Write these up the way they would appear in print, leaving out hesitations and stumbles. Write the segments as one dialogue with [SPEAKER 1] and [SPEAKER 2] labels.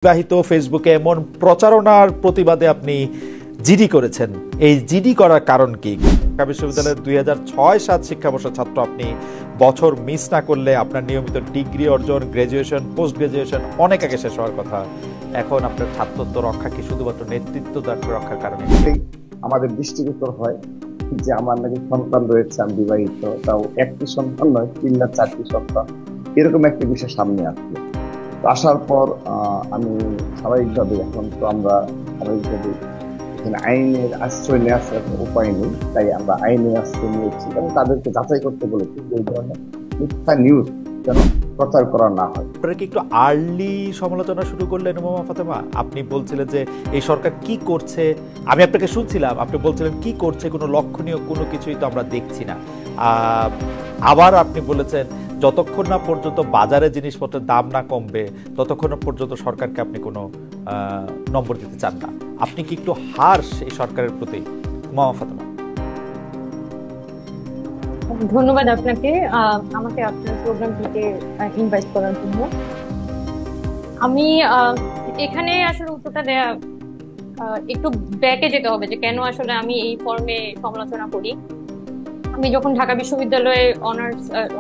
[SPEAKER 1] বিবাহিত ফেসবুকে এমন প্রচারণার প্রতিবাদে আপনি জিডি করেছেন, এই জিডি করার কারণ কি? ঢাকা বিশ্ববিদ্যালয়ের 2006-07 শিক্ষাবর্ষের ছাত্র আপনি। বছর মিস না করলে আপনার নিয়মিত ডিগ্রি অর্জন, গ্র্যাজুয়েশন, পোস্ট গ্র্যাজুয়েশন অনেক আগে শেষ হওয়ার কথা। এখন আপনার ছাত্রত্ব রক্ষা কি শুধুমাত্র নেতৃত্ব রক্ষার কারণে?
[SPEAKER 2] আমাদের দৃষ্টিগোচর হয় যে আমার নাকি সন্তান রয়েছে, আমি বিবাহিত, তাও একটি সন্তান নয়, 3 না 4টি সন্তান, এরকম একটা বিষয় সামনে আসলো। আসার পর আমি স্বাভাবিকভাবে, এখন তো আমরা স্বাভাবিকভাবে এখানে আইনের আশ্রয় নেওয়ার উপায় নেই, তাই আমরা আইনের আশ্রয় নিয়েছি এবং তাদেরকে যাচাই করতে বলেছি এই ধরনের মিথ্যা নিউজ যেন প্রচার করা না হয়।
[SPEAKER 1] আপনারা কি একটু আর্লি সমালোচনা শুরু করলেন মামা ফাতেমা? আপনি বলছিলেন যে এই সরকার কি করছে, আমি আপনাকে শুনছিলাম, আপনি বলছিলেন কি করছে, কোনো লক্ষণীয় কোনো কিছুই তো আমরা দেখছি না। আবার আপনি বলেছেন যতক্ষণ না পর্যন্ত বাজারে জিনিসপত্রের দাম না কমবে ততক্ষণ পর্যন্ত সরকারকে আপনি কোনো নম্বর দিতে চান না। আপনি কি একটু হার্শ এই সরকারের প্রতি, মামা ফাতেমা?
[SPEAKER 3] ধন্যবাদ আপনাকে আমাকে আপনার প্রোগ্রামটিতে ইনভাইট করার জন্য। আমি এখানে আসলে উত্তরটা দেয়া একটু ব্যাকে যেতে হবে যে কেন আসলে আমি এই ফর্মে সমালোচনা করি। আমি যখন ঢাকা বিশ্ববিদ্যালয়ে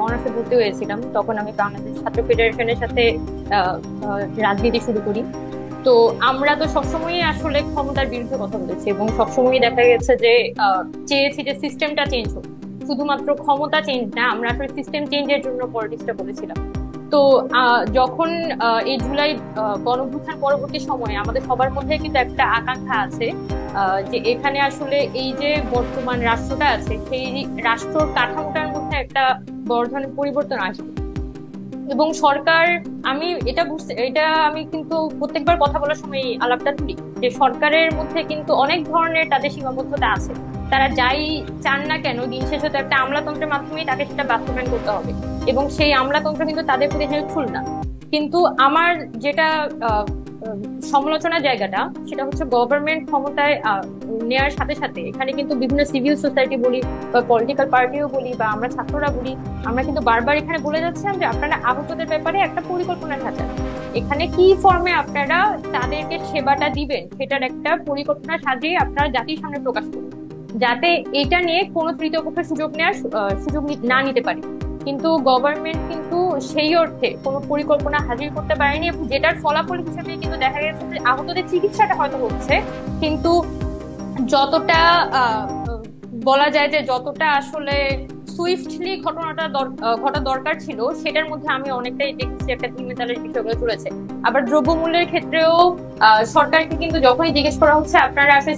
[SPEAKER 3] অনার্সে ভর্তি হয়েছিলাম তখন আমি বাংলাদেশ ছাত্র ফেডারেশনের সাথে রাজনীতি শুরু করি। তো আমরা তো সবসময়ই আসলে ক্ষমতার বিরুদ্ধে কথা বলেছি এবং সবসময়ই দেখা গেছে যে চেয়েছি যে সিস্টেমটা চেঞ্জ হোক, শুধুমাত্র ক্ষমতা চেঞ্জ না, আমরা আসলে সিস্টেম চেঞ্জের জন্য পলিটিক্সটা করেছিলাম। তো যখন এই জুলাই গণঅভ্যুত্থান পরবর্তী সময়ে আমাদের সবার মধ্যে কিন্তু একটা আকাঙ্ক্ষা আছে যে এখানে আসলে এই যে বর্তমান রাষ্ট্রটা আছে সেই রাষ্ট্রর কাঠামোটার মধ্যে একটা বড় ধরনের পরিবর্তন আসবে। এবং সরকার, এটা আমি কিন্তু প্রত্যেকবার কথা বলার সময় আলাপটা তুলি যে সরকারের মধ্যে কিন্তু অনেক ধরনের তাদের সীমাবদ্ধতা আছে। তারা যাই চান না কেন দিন শেষে তো একটা আমলাতন্ত্রের মাধ্যমেই তাকে সেটা বাস্তবায়ন করতে হবে এবং সেই আমলাতন্ত্র কিন্তু তাদের প্রতি হেল্পফুল না। কিন্তু আমার যেটা সমালোচনার জায়গাটা সেটা হচ্ছে গভর্নমেন্ট ক্ষমতায় নেওয়ার সাথে সাথে এখানে কিন্তু বিভিন্ন সিভিল সোসাইটি বলি বা পলিটিক্যাল পার্টিও বলি বা আমরা ছাত্ররা বলি, আমরা কিন্তু বারবার এখানে বলে যাচ্ছিলাম যে আপনারা আহতদের ব্যাপারে একটা পরিকল্পনা সাজান, এখানে কি ফর্মে আপনারা তাদেরকে সেবাটা দিবেন সেটার একটা পরিকল্পনা সাজিয়ে আপনারা জাতির সামনে প্রকাশ করুন, যাতে এটা নিয়ে কোনো তৃতীয় পক্ষের সুযোগ না নিতে পারে। কিন্তু গভর্নমেন্ট কিন্তু সেই অর্থে কোনো পরিকল্পনা হাজির করতে পারেনি এবং যেটার ফলাফল হিসেবে কিন্তু দেখা গেছে যে আহতদের চিকিৎসাটা হয়তো হচ্ছে, কিন্তু যতটা বলা যায় যে যতটা আসলে সুইফটলি ঘটা দরকার ছিল সেটার মধ্যে আমি অনেকটাই দেখেছি একটা তিমিতালের বিষয়গুলো চলেছে। আবার দ্রব্যমূল্যের ক্ষেত্রেও সরকারকে কিন্তু যখনই জিজ্ঞেস করা হচ্ছে আপনারা আসলে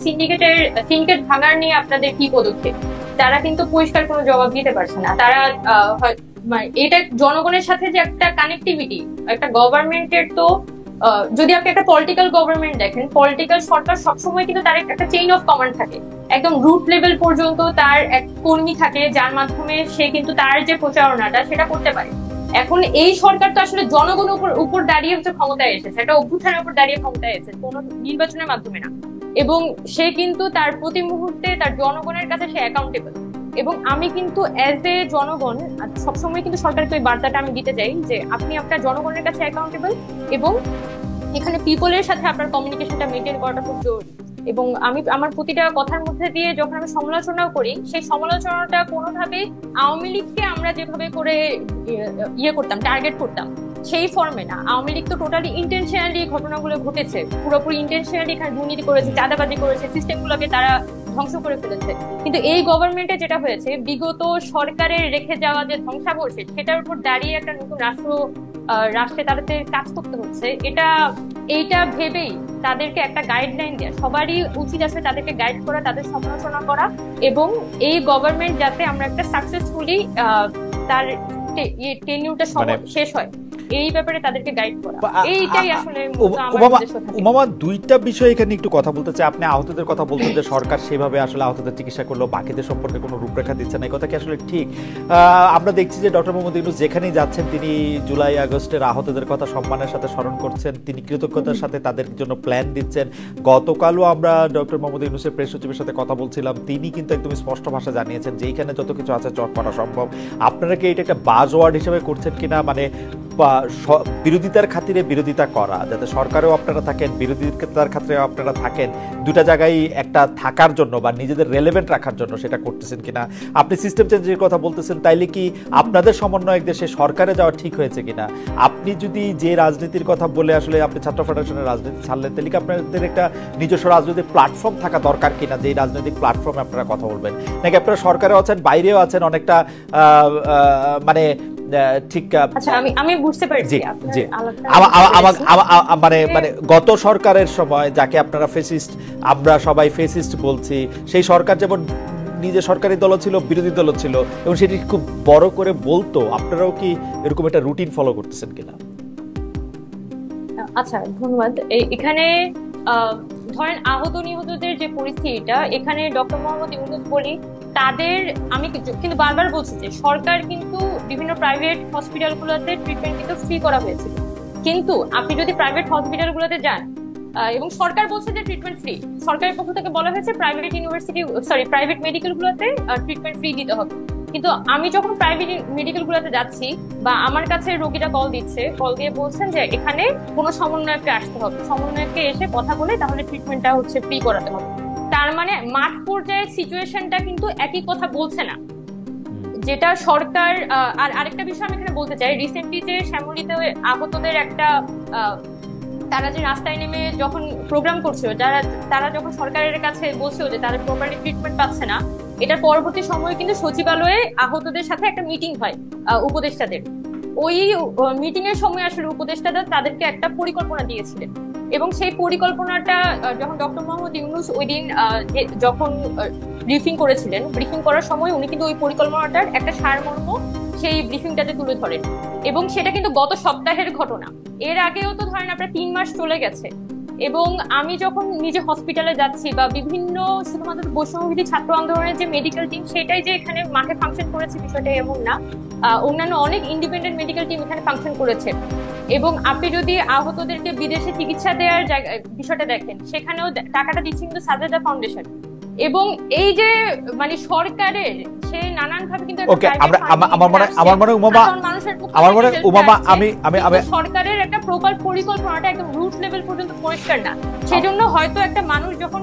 [SPEAKER 3] সিন্ডিকেট ভাঙার নিয়ে আপনাদের কি পদক্ষেপ, তারা কিন্তু পরিষ্কার কোনো জবাব দিতে পারছে না। তারা এটা জনগণের সাথে যে একটা কানেক্টিভিটি, একটা গভর্নমেন্টের তো যদি আপনি একটা পলিটিক্যাল গভর্নমেন্ট দেখেন, পলিটিক্যাল সরকার সবসময় কিন্তু তার একটা চেইন অফ কমান্ড থাকে, একদম রুট লেভেল পর্যন্ত তার এক কর্মী থাকে যার মাধ্যমে সে কিন্তু তার যে প্রচারণাটা সেটা করতে পারে। এখন এই সরকার তো আসলে জনগণের উপর দাঁড়িয়ে হচ্ছে ক্ষমতায় এসেছে, একটা অভ্যুত্থানের উপর দাঁড়িয়ে ক্ষমতায় এসেছে, কোনো নির্বাচনের মাধ্যমে না। এবং সে কিন্তু তার প্রতি মুহূর্তে তার জনগণের কাছে সে অ্যাকাউন্টেবল। এবং আমি কিন্তু অ্যাজ এ জনগণ সবসময় কিন্তু সরকারকে ওই বার্তাটা আমি দিতে চাই যে আপনি আপনার জনগণের কাছে অ্যাকাউন্টেবল এবং এখানে পিপলের সাথে আপনার কমিউনিকেশনটা মেনটেন করাটা খুব জরুরি। এবং আমি আমার প্রতিটা কথার মধ্যে দিয়ে যখন আমি সমালোচনাও করি, সেই সমালোচনাটা কোনোভাবে আওয়ামী লীগকে আমরা যেভাবে করে করতাম, টার্গেট করতাম সেই ফর্মে না। আওয়ামী লীগ তো টোটালি ইন্টেনশনালি ঘটনাগুলো ঘটেছে, পুরোপুরি ইন্টেনশনালি এখানে দুর্নীতি করেছে, চাঁদাবাজি করেছে, সিস্টেমগুলোকে তারা ধ্বংস করে ফেলেছে। কিন্তু এই গভর্নমেন্টে যেটা হয়েছে, বিগত সরকারের রেখে যাওয়া যে ধ্বংসাবশেষ সেটার উপর দাঁড়িয়ে একটা নতুন রাষ্ট্রে তাদের কাজ করতে হচ্ছে। এইটা ভেবেই তাদেরকে একটা গাইডলাইন দেওয়া, সবারই উচিত আছে তাদেরকে গাইড করা, তাদের সমালোচনা করা এবং এই গভর্নমেন্ট যাতে আমরা একটা সাকসেসফুলি তার টেনিউরটা শেষ হয় এই ব্যাপারে তাদেরকে গাইড করা, এইটাই আসলে
[SPEAKER 1] মামা। দুইটা বিষয় এখানে একটু কথা বলতে চাই। আপনি আহতদের কথা বলছেন যে সরকার সেভাবে আসলে আহতদের চিকিৎসা করলো, বাকিদের সম্পর্কে কোনো রূপরেখা দিচ্ছে না, এই কথা কি আসলে ঠিক? আমরা দেখছি যে ডক্টর মোহাম্মদ ইউনূস যেখানেই যাচ্ছেন তিনি জুলাই আগস্টের আহতদের কথা সম্মানের সাথে স্মরণ করছেন, তিনি কৃতজ্ঞতার সাথে তাদের জন্য প্ল্যান দিচ্ছেন। গতকালও আমরা ডক্টর মোহাম্মদ ইউনূসের প্রেস সচিবের সাথে কথা বলছিলাম, তিনি কিন্তু একদম স্পষ্ট ভাষা জানিয়েছেন যে এইখানে যত কিছু আছে চট করা সম্ভব। আপনারা কি এটা একটা বাজওয়ার্ড হিসেবে করছেন কিনা, মানে বিরোধিতার খাতিরে বিরোধিতা করা, যাতে সরকারেও আপনারা থাকেন, বিরোধিতার খাতিরে আপনারা থাকেন, দুটা জায়গায় একটা থাকার জন্য বা নিজেদের রেলেভেন্ট রাখার জন্য সেটা করতেছেন কিনা? আপনি সিস্টেম চেঞ্জের কথা বলতেছেন, তাইলে কি আপনাদের সমন্বয়কদের সে সরকারে যাওয়া ঠিক হয়েছে কিনা? আপনি যদি যে রাজনীতির কথা বলে আসলে আপনি ছাত্র ফেডারেশনের রাজনীতি ছাড়লেন, তাহলে কি আপনাদের একটা নিজস্ব রাজনৈতিক প্ল্যাটফর্ম থাকা দরকার কিনা, যে রাজনৈতিক প্ল্যাটফর্মে আপনারা কথা বলবেন? নাকি আপনারা সরকারেও আছেন, বাইরেও আছেন, অনেকটা মানে ঠিক?
[SPEAKER 3] আচ্ছা, আমি বুঝতে পারছি
[SPEAKER 1] মানে মানে গত সরকারের সময় যাকে আপনারা ফেসিস্ট, আমরা সবাই ফেসিস্ট বলছি, সেই সরকার যেমন নিজে সরকারি দল ছিল, বিরোধী দল ছিল, এবং সেটি খুব বড় করে বলতো, আপনারাও কি এরকম একটা রুটিন ফলো করতেছেন কিনা?
[SPEAKER 3] আচ্ছা, ধন্যবাদ। এখানে ধরেন আহত নিহতদের যে পরিস্থিতিটা, এখানে ডক্টর মোহাম্মদ ইউনূস বলি, তাদের আমি কিন্তু বারবার বলছি যে সরকার কিন্তু বিভিন্ন প্রাইভেট হসপিটালগুলোতে ট্রিটমেন্ট কিন্তু ফ্রি করা হয়েছিল, কিন্তু আপনি যদি প্রাইভেট হসপিটালগুলোতে যান এবং সরকার বলছে যে ট্রিটমেন্ট ফ্রি, সরকারের পক্ষ থেকে বলা হয়েছে প্রাইভেট মেডিকেলগুলোতে ট্রিটমেন্ট ফ্রি দিতে হবে, কিন্তু আমি যখন প্রাইভেট মেডিকেলগুলোতে যাচ্ছি বা আমার কাছে রোগীরা কল দিয়ে বলছেন যে এখানে কোনো সমন্বয়ককে আসতে হবে, সমন্বয়ককে এসে কথা বলে তাহলে ট্রিটমেন্টটা হচ্ছে ফ্রি করাতে হবে। তার মানে মাঠ পর্যায়ের সিচুয়েশনটা কিন্তু একই কথা বলছে না, যেটা সরকার। আর আরেকটা বিষয় আমি এখানে বলতে চাই, রিসেন্টলি যে শ্যামলীতে আহতদের একটা তারা যে রাস্তায় নেমে যখন প্রোগ্রাম করছিল, তারা যখন সরকারের কাছে বলছিল যে তারা প্রপারলি ট্রিটমেন্ট পাচ্ছে না, এটার পরবর্তী সময়ে কিন্তু সচিবালয়ে আহতদের সাথে একটা মিটিং হয় উপদেষ্টাদের। ওই মিটিং এর সময় আসলে উপদেষ্টারা তাদেরকে একটা পরিকল্পনা দিয়েছিলেন, এবং সেই পরিকল্পনাটা যখন ডক্টর মোহাম্মদ ইউনূস ওই দিন যখন ব্রিফিং করেছিলেন, ব্রিফিং করার সময় উনি কিন্তু ওই পরিকল্পনাটার একটা সারমর্ম সেই ব্রিফিংটাতে তুলে ধরেন, এবং সেটা কিন্তু গত সপ্তাহের ঘটনা। এর আগেও তো ধরেন আপনার 3 মাস চলে গেছে, এবং আমি যখন নিজে হসপিটালে যাচ্ছি বা বিভিন্ন শুধুমাত্র বৈষম্যবিরোধী ছাত্র আন্দোলনের যে মেডিকেল টিম সেটাই যে এখানে মাঠে ফাংশন করেছে বিষয়টা এমন না, অন্যান্য অনেক ইন্ডিপেন্ডেন্ট মেডিকেল টিম এখানে ফাংশন করেছে। এবং আপনি যদি আহতদেরকে বিদেশে চিকিৎসা দেওয়ার বিষয়টা দেখেন, সেখানেও টাকাটা দিচ্ছে কিন্তু সাজেদা ফাউন্ডেশন, এবং এই যে মানে সরকারের সে নানান ভাবে কিন্তু সরকারের একটা প্রপার পরিকল্পনাটা একদম রুট লেভেল পর্যন্ত পরিষ্কার না। সেজন্য হয়তো একটা মানুষ যখন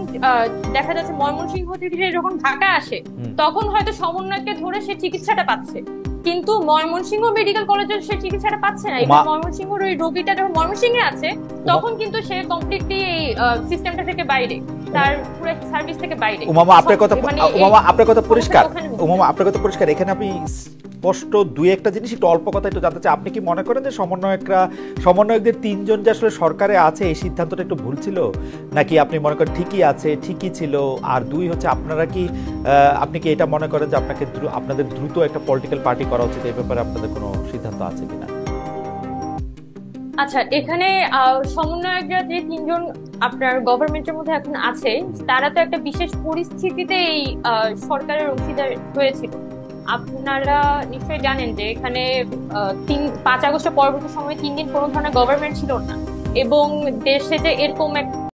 [SPEAKER 3] দেখা যাচ্ছে ময়মনসিংহ থেকে যখন ঢাকা আসে, তখন হয়তো সমন্বয়কে ধরে সে চিকিৎসাটা পাচ্ছে, কিন্তু ময়মনসিংহ মেডিকেল কলেজে সে চিকিৎসাটা পাচ্ছে না। এবং ময়মনসিংহের ওই রোগীটা যখন ময়মনসিংহে আছে, তখন কিন্তু সে কমপ্লিটলি এই সিস্টেমটা থেকে বাইরে, তার পুরো সার্ভিস থেকে বাইরে।
[SPEAKER 1] আপনার কথা পরিষ্কার। এখানে আপনি স্পষ্ট দুই একটা জিনিস একটু অল্প কথা একটু জানতে চাই। আপনি কি মনে করেন যে সমন্বয়কদের 3 জন যে আসলে সরকারে আছে, এই সিদ্ধান্তটা একটু ভুল ছিল, নাকি আপনি মনে করেন ঠিকই আছে, ঠিকই ছিল? আর 2 হচ্ছে আপনি কি এটা মনে করেন যে আপনাদের দ্রুত একটা পলিটিক্যাল পার্টি করা উচিত, এই ব্যাপারে আপনাদের কোনো সিদ্ধান্ত আছে কিনা?
[SPEAKER 3] আচ্ছা, এখানে সমন্বয়করা যে 3 জন আপনার গভর্নমেন্টের মধ্যে এখন আছে, তারা তো একটা বিশেষ পরিস্থিতিতে এই সরকারের অংশীদার হয়েছিল। আপনারা নিশ্চয়ই জানেন যে এখানে 5 আগস্ট পরবর্তী সময়ে 3 দিন কোনো ধরনের গভর্নমেন্ট ছিল না, এবং দেশে যে এরকম